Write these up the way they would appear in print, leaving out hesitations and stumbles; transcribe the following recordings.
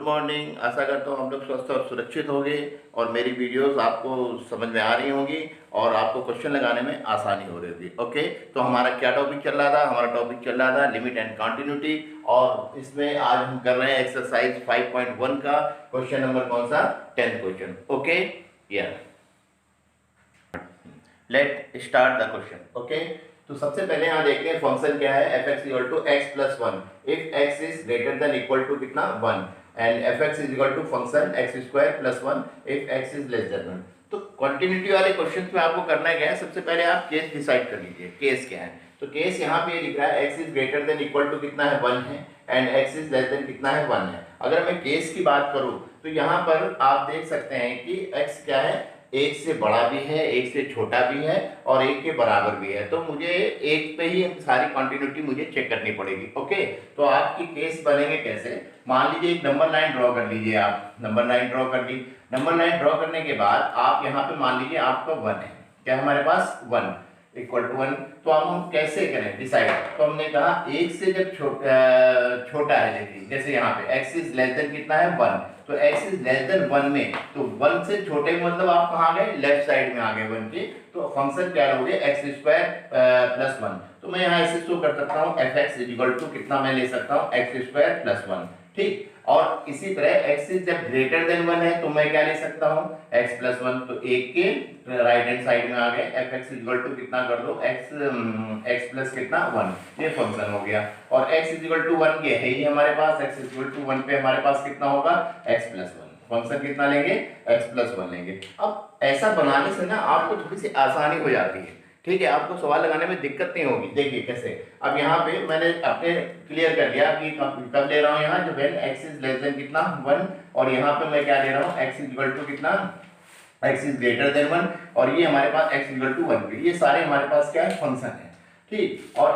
Morning. आशा करता हूँ हम लोग स्वस्थ और सुरक्षित होंगे और मेरी वीडियोस आपको समझ में आ रही होंगी और आपको क्वेश्चन लगाने में आसानी हो रही होगी। ओके, तो हमारा क्या टॉपिक चल रहा था? हमारा टॉपिक चल रहा था लिमिट एंड कंटिन्यूटी, और इसमें आज हम कर रहे हैं एक्सरसाइज 5.1 का क्वेश्चन नंबर कौन सा? 10th question. ओके, या let start the question. Okay, तो सबसे पहले यहाँ देखते हैं फंक्शन क्या है। F X equal to X plus one if X is greater than equal to कितना? 1, and F X is equal to function X square plus 1 if X is less than 1। तो कंटिन्यूटी वाले question में आपको करना क्या है? सबसे पहले आप केस डिसाइड कर लीजिए, केस क्या है। तो केस यहाँ पे लिख रहा है X is greater than equal to कितना है? 1 है, and X is less than कितना है? 1 है। अगर मैं केस की बात करूँ तो यहाँ पर आप देख सकते हैं कि एक्स क्या है? एक से बड़ा भी है, एक से छोटा भी है और एक के बराबर भी है। तो मुझे एक पे ही सारी कंटिन्यूटी मुझे चेक करनी पड़ेगी। ओके, तो आपकी केस बनेंगे कैसे? मान लीजिए एक नंबर लाइन ड्रॉ कर लीजिए। आप नंबर लाइन ड्रॉ कर ली। नंबर लाइन ड्रॉ करने के बाद आप यहाँ पे मान लीजिए आपका 1 है। क्या हमारे पास? 1 इक्वल टू 1। तो अब हम कैसे करें डिसाइड? तो हमने कहा एक से जब छोटा है, देखिए जैसे यहाँ पे x इज लेस देन कितना है? 1। तो x इज लेस देन 1 में, तो 1 से छोटे मतलब आप कहाँ गए? लेफ्ट साइड में आ गए 1 के। तो फंक्शन क्या लोगे? X square plus 1। तो मैं यहाँ ऐसे शो कर सकता हूँ एफ एक्स इक्वल टू कितना मैं ले सकता हूँ? X square plus 1। ठीक, और इसी तरह x इज जब ग्रेटर देन 1 है तो मैं क्या ले सकता हूँ? x plus 1। तो एक के राइट हैंड साइड में आ गए एफ एक्स इक्वल टू कितना कर दो? x प्लस कितना? 1। ये फंक्शन हो गया। और x इक्वल टू 1 ये है ही हमारे पास। x इक्वल टू 1 पे हमारे पास कितना होगा? x plus 1। फंक्शन कितना लेंगे? x प्लस 1 लेंगे। अब ऐसा बनाने से ना आपको थोड़ी सी आसानी हो जाती है। ठीक है, आपको सवाल लगाने में दिक्कत नहीं होगी। देखिए कैसे, अब यहाँ पे मैंने अपने क्लियर कर दिया कि कब ले रहा हूँ यहाँ, जब x इज लेस देन कितना? 1, और यहाँ पे मैं क्या ले रहा हूँ? x इक्वल टू कितना? x इज ग्रेटर देन 1, और ये हमारे पास x इक्वल टू 1 पे ये सारे हमारे पास क्या है? फंक्शन है। ठीक, और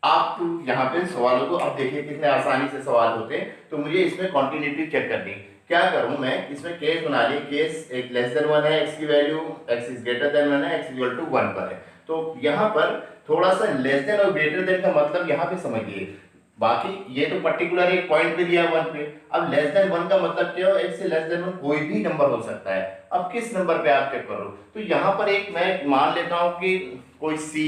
आप यहाँ पे सवालों को अब देखिए कितने आसानी से सवाल होते हैं। तो मुझे इसमें कॉन्टिन्यूटी चेक करनी। क्या करूं मैं? इसमें केस बना लिए। केस एक लेस देन 1 है, x की value, x is greater then 1 है, x इक्वल टू 1 पर है। तो यहाँ पर थोड़ा सा लेस देन और ग्रेटर देन का मतलब यहाँ पे समझिए। बाकी ये तो पर्टिकुलर एक पॉइंट पे दिया 1 पे। अब लेस देन 1 का मतलब क्या हो? x से लेस देन 1 कोई भी नंबर हो सकता है। अब किस नंबर पे आप चेक करो? तो यहाँ पर एक मैं मान लेता हूँ कि कोई c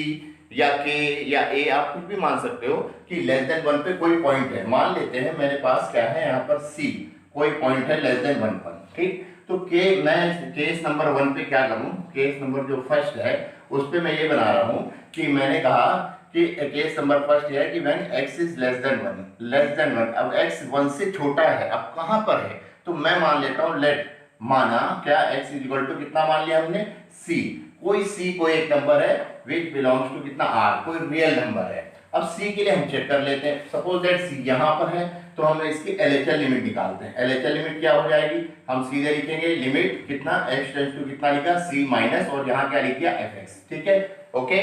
या k या a, आप कुछ भी मान सकते हो कि लेस देन 1 पे कोई पॉइंट है। मान लेते हैं मेरे पास क्या है यहाँ पर c, कोई पॉइंट है लेस देन 1 पर। ठीक, तो मैं केस नंबर 1 पे क्या करूं? केस नंबर जो फर्स्ट है उस पे मैं ये बना रहा हूं कि मैंने कहा कि केस नंबर फर्स्ट है कि when x is less than 1। अब x 1 से छोटा है, अब कहां पर है? तो मैं मान लेता हूं लेट, माना क्या x इज इक्वल टू कितना मान लिया हमने? c। कोई c कोई एक नंबर है विच बिलोंग्स टू कितना? r, कोई रियल नंबर है। अब c के लिए हम चेक कर लेते हैं। सपोज दैट c यहां पर है तो हम इसकी एलएचएल लिमिट निकालते हैं। एलएचएल लिमिट क्या हो जाएगी? हम सीधे लिखेंगे लिमिट कितना? x टेंड्स टू कितना लिखा? c माइनस, और यहाँ क्या लिख दिया? fx। ठीक है, ओके,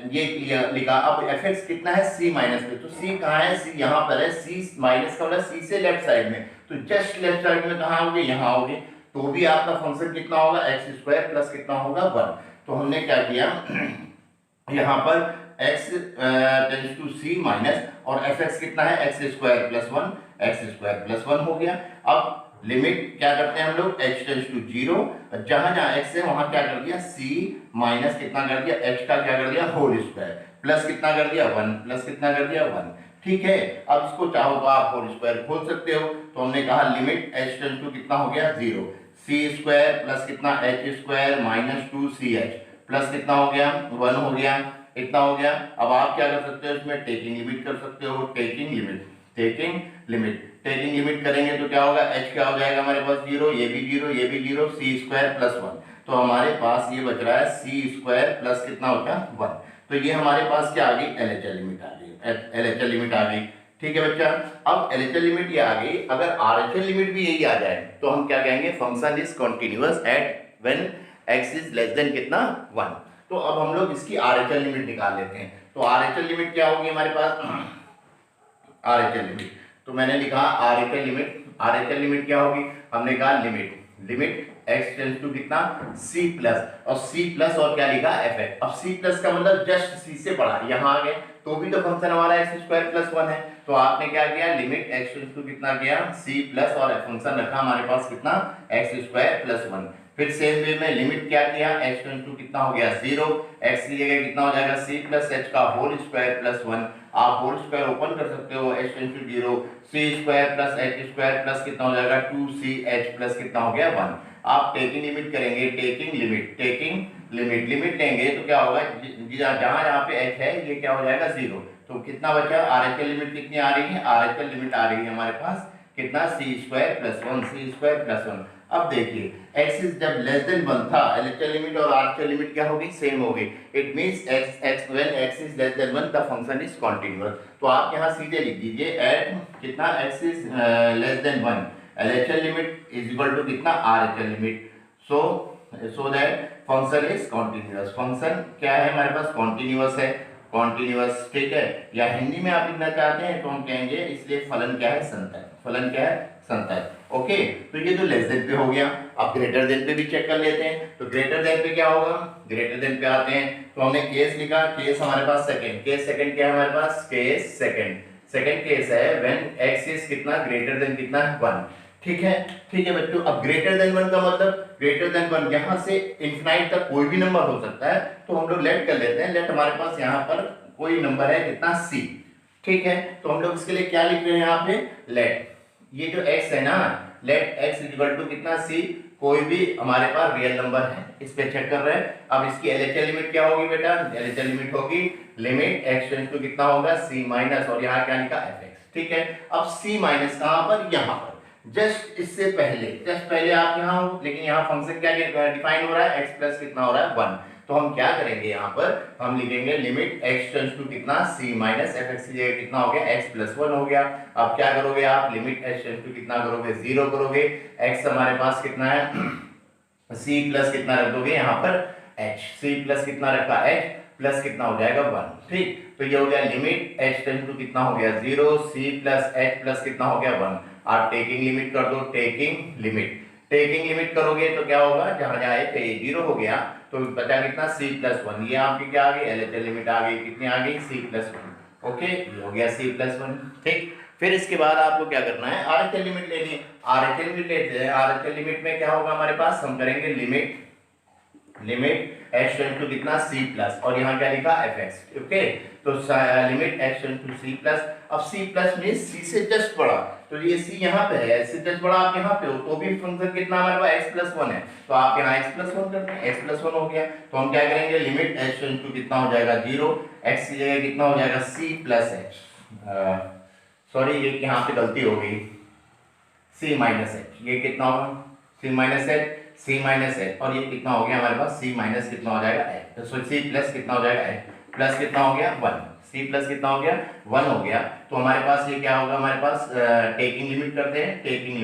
ये लिखा। अब fx कितना है? c माइनस में। तो c कहाँ है? c यहाँ पर है। c माइनस का मतलब c से लेफ्ट साइड में, तो जस्ट लेफ्ट साइड में कहाँ होगे? यहाँ होगे। तो भी आपका फंक्शन कितना होगा? एक्स स्क्वायर प्लस कितना होगा? 1। तो हमने क्या किया यहाँ पर x tends to c minus, और fx कितना है? X square plus 1, X square plus 1 हो गया। अब लिमिट क्या करते हैं हम लोग? h टेंड्स टू 0, जहां जहां x है वहां क्या कर दिया? c माइनस कितना कर दिया? h का क्या कर दिया? होल स्क्वायर, प्लस कितना कर दिया? 1, प्लस कितना कर दिया? 1। ठीक है, अब इसको चाहो तो आप होल स्क्वायर खोल सकते हो। तो हमने कहा लिमिट h टेंड्स टू कितना हो गया? 0, c स्क्वायर प्लस कितना? h square minus 2ch plus कितना हो गया? 1 हो गया। इतना हो गया। अब आप क्या कर सकते हो? इसमें टेकिंग लिमिट कर सकते हो। टेकिंग लिमिट करेंगे तो क्या होगा? h क्या हो जाएगा हमारे पास? 0, ये भी 0, ये भी 0, c स्क्वायर प्लस 1। तो हमारे पास ये बच रहा है c स्क्वायर प्लस कितना हो गया? 1। तो ये हमारे पास क्या आ गई? एलएचएल लिमिट आ गई। एलएचएल लिमिट आ गई। ठीक है बच्चा, अब एलएचएल लिमिट ये आ गई। अगर आरएचएल लिमिट भी यही आ जाए तो हम क्या कहेंगे? Function is continuous at when x is less than कितना? 1। तो अब हम लोग इसकी आरएचएल लिमिट निकाल लेते हैं। तो आरएचएल लिमिट क्या होगी हमारे पास? आरएचएल लिमिट, तो मैंने लिखा आरएचएल लिमिट क्या होगी? हमने कहा लिमिट x टेंड्स टू कितना? c प्लस, और c प्लस और क्या लिखा? fx। अब c प्लस का मतलब जस्ट c से बड़ा, यहाँ आ गए तो भी तो फंक्शन हमारा x स्क्वायर प्लस 1 है। तो आपने क्या किया, लिमिट x टेंड्स टू कितना किया c प्लस और फंक्शन रखा हमारे पास कितना x स्क्वायर प्लस 1। फिर सेम वे में लिमिट क्या किया, x टेंड्स टू कितना हो गया 0, x की जगह कितना हो जाएगा c प्लस h का होल स्क्वायर प्लस 1। आप होल स्क्वायर ओपन कर सकते हो, h tends to 0, c square plus h square plus कितना हो जाएगा 2ch प्लस कितना हो गया 1। आप टेकिंग लिमिट करेंगे, टेकिंग लिमिट लिमिट लेंगे तो क्या होगा, जहां जहां पे h है ये क्या हो जाएगा 0। तो कितना बचा, RHL लिमिट कितनी आ रही है, RHL लिमिट आ रही है हमारे पास कितना c square plus 1, c square plus 1। अब देखिए x इज जब लेस देन 1 था, LHL लिमिट और RHL लिमिट क्या होगी, सेम होगी। It means x when x is less than 1 the function is continuous. तो आप यहां सीधे लिख दीजिए एट कितना x is less than 1, LHL limit is equal to कितना RHL limit. So that function is continuous. Function क्या है हमारे पास, कंटीन्यूअस है, कॉन्टिन्यूअस, ठीक है। या हिंदी में आप लिखना चाहते हैं तो हम कहेंगे इसलिए फलन क्या है, संतत। फलन क्या है, संतत। ओके, तो ये तो लेस देन पे हो गया। अब ग्रेटर देन पे भी चेक कर लेते हैं। तो ग्रेटर देन पे क्या होगा, ग्रेटर देन पे आते हैं तो हमने केस लिखा, केस हमारे पास सेकंड, केस सेकंड क्या है हमारे पास, केस सेकंड केस है व्हेन x इज कितना ग्रेटर देन कितना 1। ठीक है बच्चों। अब ग्रेटर देन 1 का मतलब, ग्रेटर देन 1 यहां से इंफिनाइट तक कोई भी नंबर हो सकता है, तो हम लोग लेट कर लेते हैं। लेट हमारे पास यहां पर कोई नंबर है कितना c, ठीक है। तो हम लोग इसके लिए क्या लिख रहे हैं यहाँ पे, लेट ये जो x है ना, लेट x इक्वल टू कितना c, कोई भी हमारे पास रियल नंबर है, इस पे चेक कर रहे हैं। अब इसकी LHL लिमिट क्या होगी बेटा, LHL लिमिट होगी लिमिट x टेंड्स टू कितना होगा c माइनस, और यहाँ क्या लिखा fx, ठीक है। अब c माइनस कहां पर, यहाँ पर जस्ट इससे पहले, जस्ट पहले आप यहाँ हो, लेकिन यहाँ फंक्शन क्या डिफाइन हो रहा है, x प्लस कितना हो रहा है 1। तो हम क्या करेंगे, यहाँ पर हम लिखेंगे लिमिट x टेंड्स टू कितना c माइनस fx की जगह कितना हो गया x प्लस 1 हो गया। अब क्या करोगे आप, लिमिट x टेंड्स टू कितना करोगे 0 करोगे, x हमारे पास कितना है c प्लस कितना रख दोगे यहाँ पर h, c प्लस कितना रखा h प्लस कितना हो जाएगा 1, ठीक। तो ये हो गया लिमिट h टेंड्स टू कितना हो गया 0, c प्लस h प्लस कितना हो गया 1। आप टेकिंग लिमिट कर दो, टेकिंग लिमिट करोगे तो क्या होगा, जहां जहां h है 0 हो गया, तो बचा कितना c प्लस 1। ये आपकी क्या आ गई, LHL लिमिट आ गई, कितनी आ गई c प्लस 1। ओके, ये हो गया c प्लस 1, ठीक। फिर इसके बाद आपको क्या करना है, RHL लिमिट लेनी है। RHL लिमिट लेते हैं, RHL लिमिट में क्या होगा हमारे पास, हम करेंगे लिमिट h टेंड्स टू कितना c प्लस, और यहाँ क्या लिखा fx, ओके। तो limit h tends to c plus. अब c प्लस मींस c से जस्ट बड़ा, तो ये c यहाँ पे है, इससे जस्ट बड़ा आप यहाँ पे हो, तो भी फंक्शन कितना हमारे पास x प्लस 1 है, तो आप यहाँ x प्लस 1 करते हैं, x प्लस 1 हो गया। तो हम क्या करेंगे, लिमिट h टेंड्स टू कितना हो जाएगा 0, x की जगह कितना हो जाएगा c प्लस h, सॉरी ये यहाँ पे गलती हो गई, c माइनस h, ये कितना होगा c माइनस h, और ये कितना हो गया हमारे पास c माइनस कितना हो जाएगा h, तो c प्लस कितना हो जाएगा h, प्लस कितना हो गया 1, c प्लस कितना हो गया 1 हो गया। तो हमारे पास ये क्या होगा, हमारे पास टेकिंग लिमिट करते हैं, टेकिंग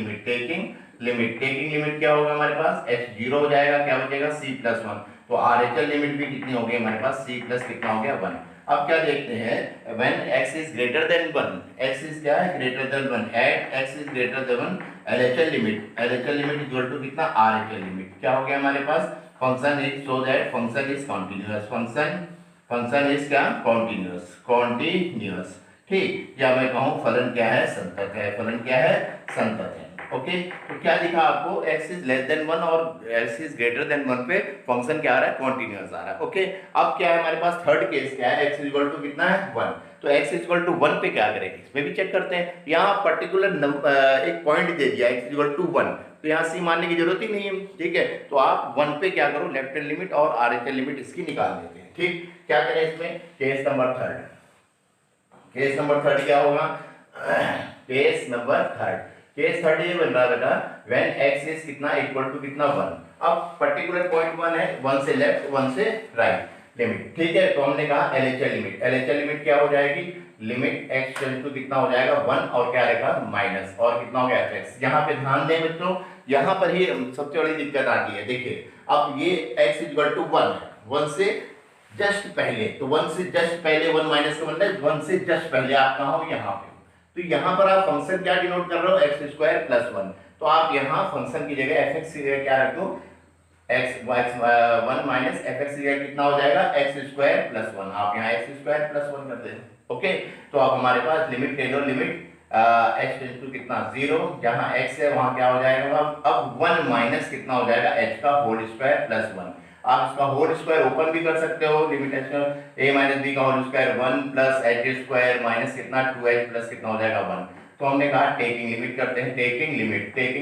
लिमिट क्या होगा हमारे पास, h 0 हो जाएगा, क्या बचेगा c प्लस 1। तो RHL लिमिट भी कितनी हो गई हमारे पास, c प्लस कितना हो गया 1। अब क्या देखते हैं, when x is greater than 1, x is क्या है greater than 1, at x is greater than 1, LHL limit equal to कितना RHL लिमिट, क्या हो गया हमारे पास, function is, so that function is continuous, function is क्या कंटीन्यूअस, ठीक। या मैं कहूँ फलन क्या है, संतत है, फलन क्या है, संतत है। ओके, तो क्या दिखा आपको, x इज लेस देन 1 और x इज ग्रेटर देन 1 पे फंक्शन क्या आ रहा है, कंटीन्यूअस आ रहा है। ओके, अब क्या है हमारे पास थर्ड केस क्या है, x इक्वल टू कितना है 1, तो x इक्वल टू 1 पे क्या करेंगे, इसमें भी चेक करते हैं। यहाँ पर्टिकुलर एक पॉइंट दे दिया x इक्वल टू 1, तो यहाँ c मानने की जरूरत ही नहीं है, ठीक है। तो आप 1 पे क्या करो, लेफ्ट हैंड लिमिट और RHL लिमिट इसकी निकाल देते हैं, ठीक। क्या करें इसमें, केस नंबर थर्ड क्या होगा, केस नंबर थर्ड ये बन रहा बेटा, व्हेन x इज कितना इक्वल टू कितना 1। अब पर्टिकुलर पॉइंट 1 है, 1 से लेफ्ट 1 से राइट लिमिट, ठीक है। तो हमने कहा LHL लिमिट क्या हो जाएगी, लिमिट x टेंड्स टू कितना हो जाएगा 1, और क्या रहेगा माइनस, और कितना हो गया fx। यहाँ पे ध्यान दें बच्चों, यहाँ पर ही सबसे बड़ी दिक्कत आती है। देखिए अब ये x इक्वल टू 1 है, 1 से जस्ट पहले, तो 1 से जस्ट पहले 1 माइनस का मतलब 1 से जस्ट पहले आप कहाँ हो, यहाँ पे। तो यहाँ पर आप फंक्शन क्या डिनोट कर रहे हो, एक्स स्क्वायर प्लस 1। तो आप यहाँ फंक्शन की जगह fx की जगह क्या रख दो, x 1 माइनस fx की जगह कितना हो जाएगा, एक्स स्क्वायर प्लस 1। आप यहाँ एक्स स्क्वायर प्लस 1 कर दें, ओके, तो अब हमारे पास लिमिट ले लो, लिमिट h टेंस टू कितना 0, जहां x है वहां क्या हो जाएगा, अब 1 माइनस कितना हो जाएगा h का होल स्क्वायर प्लस 1। आप इसका होल स्क्वायर ओपन भी कर सकते हो, लिमिट h का a माइनस b का whole square 1 plus h square minus कितना 2h प्लस कितना हो जाएगा 1। तो हमने कहा टेकिंग लिमिट करते हैं, टेकिंग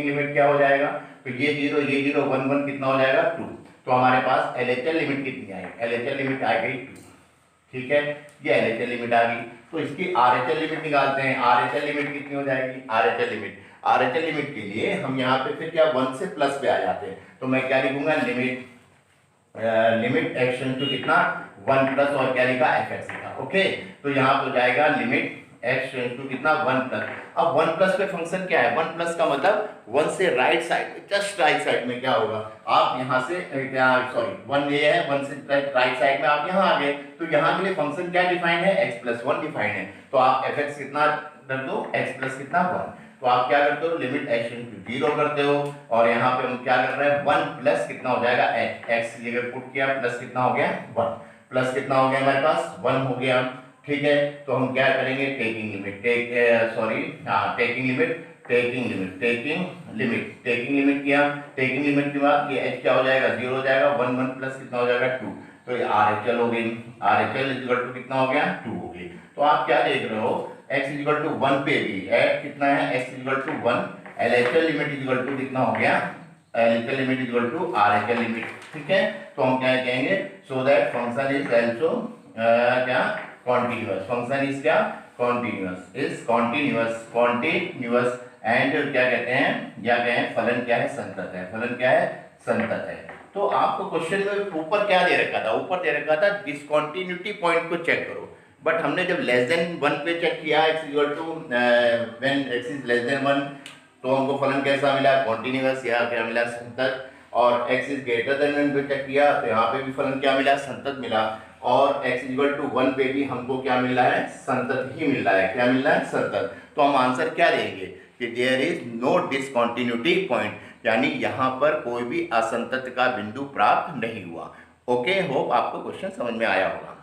लिमिट क्या हो जाएगा, तो ये 0 1 1 कितना हो जाएगा 2। तो हमारे पास एलएचएल लिमिट कितनी आई, एलएचएल लिमिट आ गई 2, ठीक है, ये एलएचएल लिमिट आ गई। तो इसकी आरएचएल लिमिट निकालते हैं, आरएचएल लिमिट कितनी हो जाएगी, आरएचएल लिमिट के लिए हम यहाँ पे फिर क्या 1 से प्लस पे आ जाते हैं, तो मैं क्या लिखूंगा, लिमिट x टू कितना 1 प्लस और क्या लिखा fx लिखा। ओके, तो यहाँ पे हो जाएगा लिमिट x टू कितना 1 प्लस। अब 1 प्लस पे फंक्शन क्या है, 1 प्लस का मतलब 1 से राइट साइड में, जस्ट राइट साइड में क्या होगा, आप यहाँ से क्या सॉरी 1 ये है, 1 से राइट साइड में आप यहाँ आ गए, तो यहाँ के लिए फंक्शन क्या डिफाइंड है, x प्लस 1 डिफाइंड है। तो आप fx कितना कर दो, x प्लस कितना 1। तो आप क्या करते हो, लिमिट x टू 0 करते हो, और यहाँ पे हम क्या कर रहे हैं 1 प्लस कितना हो जाएगा x लेकर पुट किया, प्लस कितना हो गया 1, प्लस कितना हो गया हमारे पास 1 हो गया, ठीक है। तो हम क्या करेंगे, टेकिंग लिमिट किया, टेकिंग लिमिट के बाद ये h क्या हो जाएगा 0 हो जाएगा, 1 1 प्लस कितना हो जाएगा 2, तो ये RHL हो गई, RHL इक्वल टू कितना हो गया 2 हो गई। तो आप क्या देख रहे हो, x इक्वल टू 1 पे भी एट कितना है, x equal to 1, LHL limit equal to कितना हो गया, LHL limit equal to RHL limit, ठीक है। तो हम क्या कहेंगे, so that function is also क्या कॉन्टिन्यूअस, फंक्शन इज क्या कॉन्टिन्यूअस, इज कॉन्टिन्यूअस एंड क्या कहते हैं, या कहें फलन क्या है संतत है, फलन क्या है संतत है। तो आपको क्वेश्चन में ऊपर क्या दे रखा था, ऊपर दे रखा था डिसकंटिन्यूटी पॉइंट को चेक करो, बट हमने जब लेस देन 1 पे चेक किया x equal to when x is less than 1, तो हमको फलन कैसा मिला, कॉन्टिन्यूअस, या क्या मिला संतत। और x इज ग्रेटर देन 1 पे चेक किया, तो यहाँ पे भी फलन क्या मिला, संतत मिला। और x इक्वल टू 1 पे भी हमको क्या मिल रहा है, संतत ही मिल रहा है, क्या मिल रहा है संतत। तो हम आंसर क्या देंगे कि there is no discontinuity point, यानी यहाँ पर कोई भी असंतत का बिंदु प्राप्त नहीं हुआ। ओके, होप आपको क्वेश्चन समझ में आया होगा।